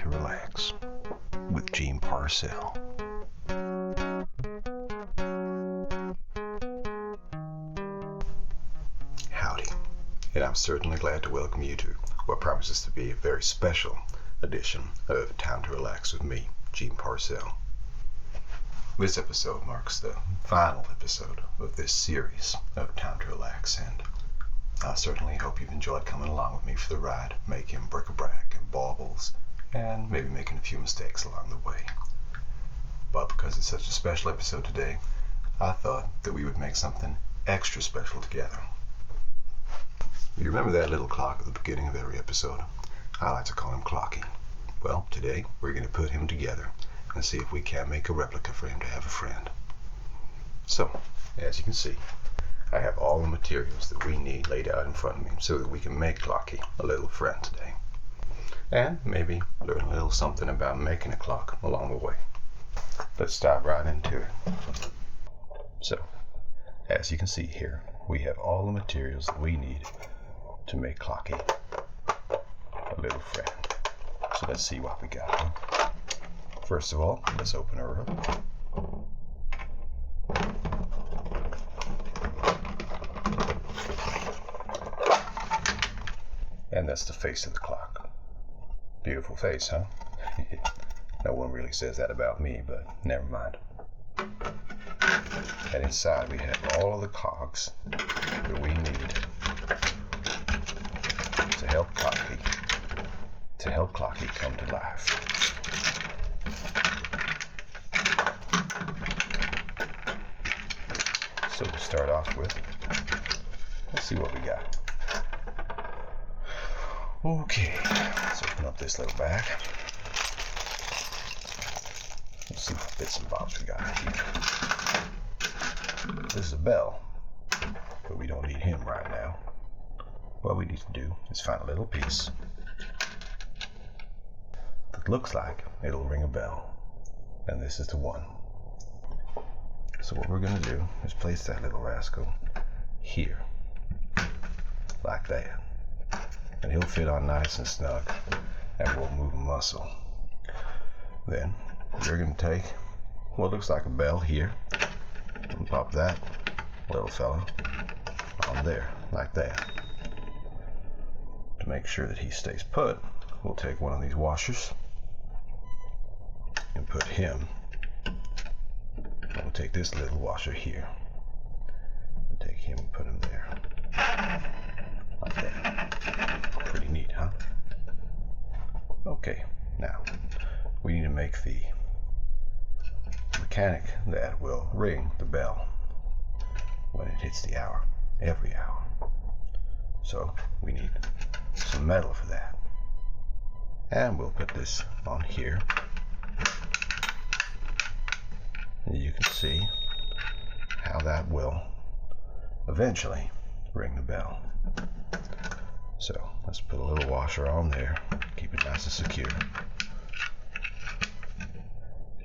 to Relax with Gene Parcell. Howdy, and I'm certainly glad to welcome you to what promises to be a very special edition of Time to Relax with me, Gene Parcell. This episode marks the final episode of this series of Time to Relax, and I certainly hope you've enjoyed coming along with me for the ride, making bric-a-brac and baubles, and maybe making a few mistakes along the way. But because it's such a special episode today, I thought that we would make something extra special together. You remember that little clock at the beginning of every episode? I like to call him Clocky. Well, today we're going to put him together and see if we can't make a replica for him to have a friend. So, as you can see, I have all the materials that we need laid out in front of me so that we can make Clocky a little friend today. And maybe learn a little something about making a clock along the way. Let's dive right into it. So, as you can see here, we have all the materials that we need to make Clocky a little friend. So let's see what we got. First of all, let's open her up. And that's the face of the clock. Beautiful face, huh? No one really says that about me, but never mind. And inside we have all of the cogs that we need to help Clocky come to life. So to start off with, let's see what we got. Okay, let's open up this little bag. Let's see what bits and bobs we got here. This is a bell, but we don't need him right now. What we need to do is find a little piece that looks like it'll ring a bell, and this is the one. So what we're going to do is place that little rascal here, like that. And he'll fit on nice and snug and won't move a muscle. Then you're going to take what looks like a bell here and pop that little fella on there like that. To make sure that he stays put, we'll take one of these washers and put him. We'll take this little washer here and take him and put him there like that. Pretty neat, huh? Okay, now we need to make the mechanic that will ring the bell when it hits the hour, every hour. So we need some metal for that. And we'll put this on here. And you can see how that will eventually ring the bell. So let's put a little washer on there, keep it nice and secure,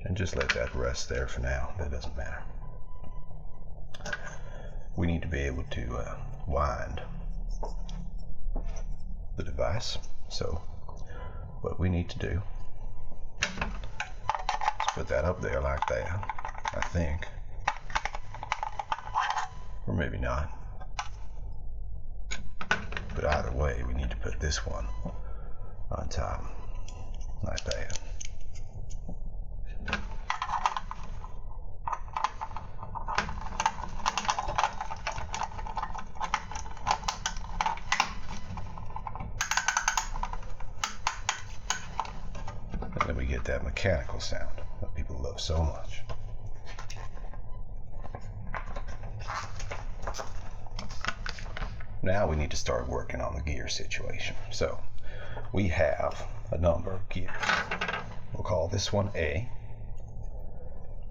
and just let that rest there for now. That doesn't matter. We need to be able to wind the device. So what we need to do is put that up there like that, I think, or maybe not. But either way, we need to put this one on top, like that. And then we get that mechanical sound that people love so much. Now we need to start working on the gear situation. So we have a number of gears. We'll call this one A.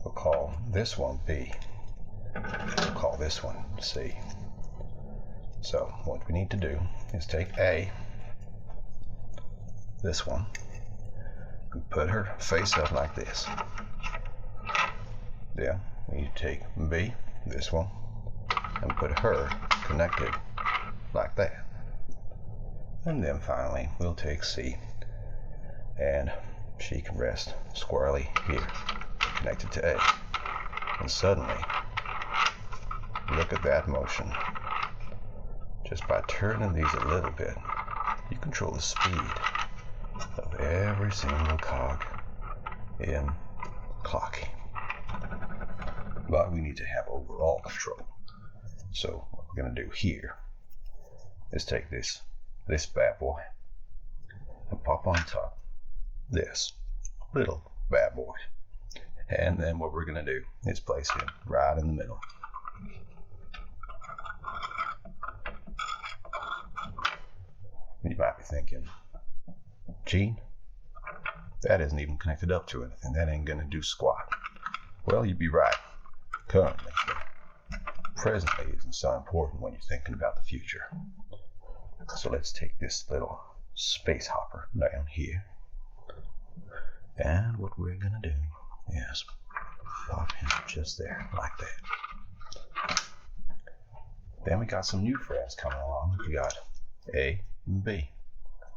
We'll call this one B. We'll call this one C. So what we need to do is take A, this one, and put her face up like this. Then we need to take B, this one, and put her connected like that. And then finally we'll take C and she can rest squarely here, connected to A. And suddenly, look at that motion. Just by turning these a little bit, you control the speed of every single cog in clocky. But we need to have overall control. So what we're going to do here is take this bad boy and pop on top this little bad boy. And then what we're going to do is place him right in the middle. You might be thinking, Gene, that isn't even connected up to anything. That ain't going to do squat. Well, you'd be right. Currently, presently isn't so important when you're thinking about the future. So let's take this little space hopper down here. And what we're going to do is pop him just there, like that. Then we got some new friends coming along. We got A and B,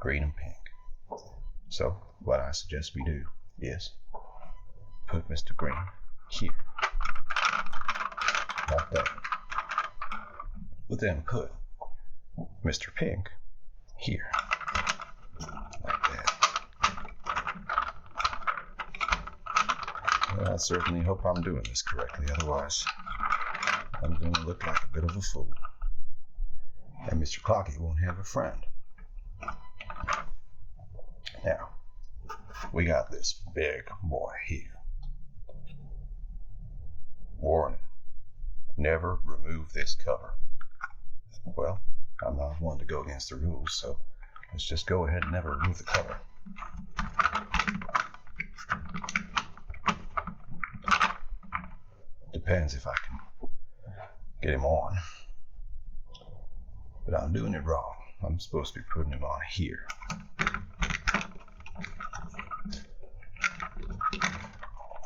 green and pink. So what I suggest we do is put Mr. Green here, like that. But then put Mr. Pink here, like that. Well, I certainly hope I'm doing this correctly, otherwise I'm going to look like a bit of a fool. And Mr. Clocky won't have a friend. Now, we got this big boy here. Warning, never remove this cover. Well, I'm not one to go against the rules, so let's just go ahead and never remove the cover. Depends if I can get him on. But I'm doing it wrong. I'm supposed to be putting him on here.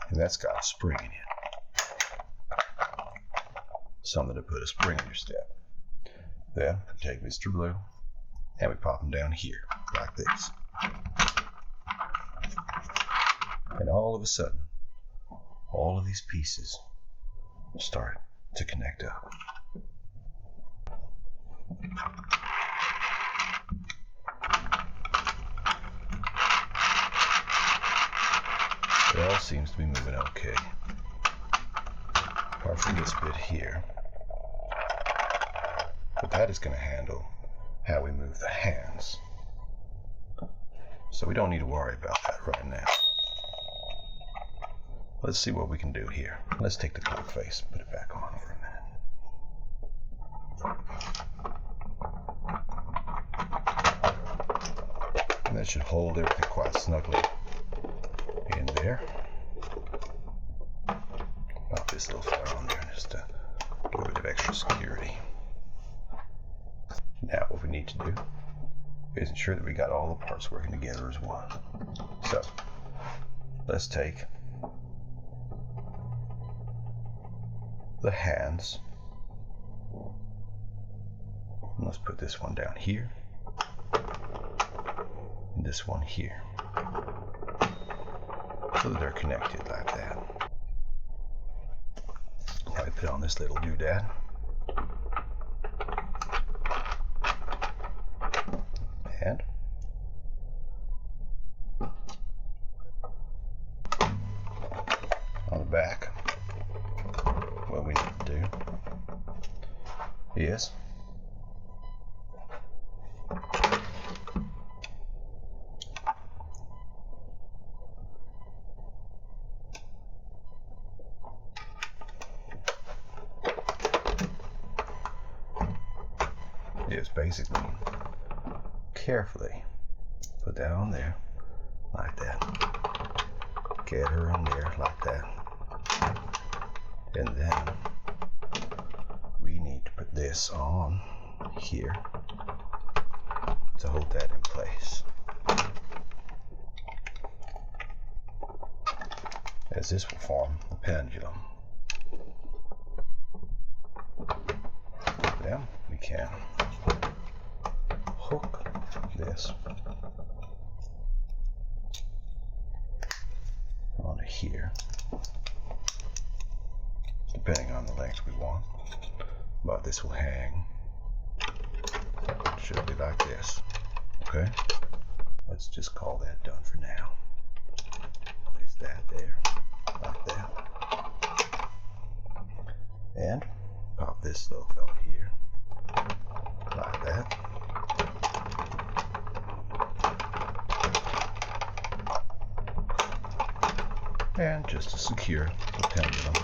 And that's got a spring in it. Something to put a spring in your step. Then we take Mr. Blue and we pop him down here, like this. And all of a sudden, all of these pieces start to connect up. It all seems to be moving okay, apart from this bit here. But that is going to handle how we move the hands. So we don't need to worry about that right now. Let's see what we can do here. Let's take the clock face and put it back on for a minute. And that should hold everything quite snugly in there. Pop this little fella on there just to give a bit of extra security. Now what we need to do is ensure that we got all the parts working together as one. So let's take the hands. And let's put this one down here and this one here, so that they're connected like that. Now we put on this little doodad. And on the back, what we need to do is basically carefully put that on there like that, get her in there like that, and then we need to put this on here to hold that in place, as this will form the pendulum. Then we can hook this here, depending on the length we want. But this will hang. It should be like this. Okay? Let's just call that done for now. Place that there, like that. And pop this little fella here, like that. And just to secure the pendulum.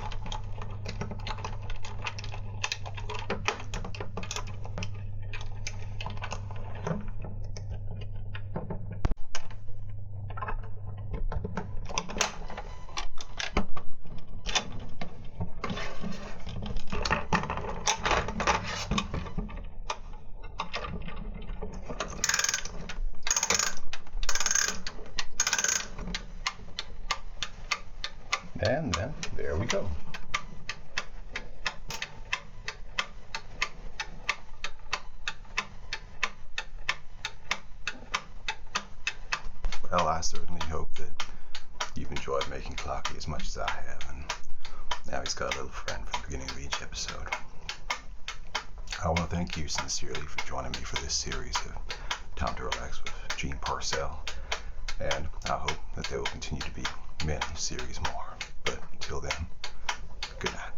And then there we go. Well, I certainly hope that you've enjoyed making Clocky as much as I have, and now he's got a little friend from the beginning of each episode. I want to thank you sincerely for joining me for this series of Time to Relax with Gene Parcell, and I hope that there will continue to be many series more. But until then, good night.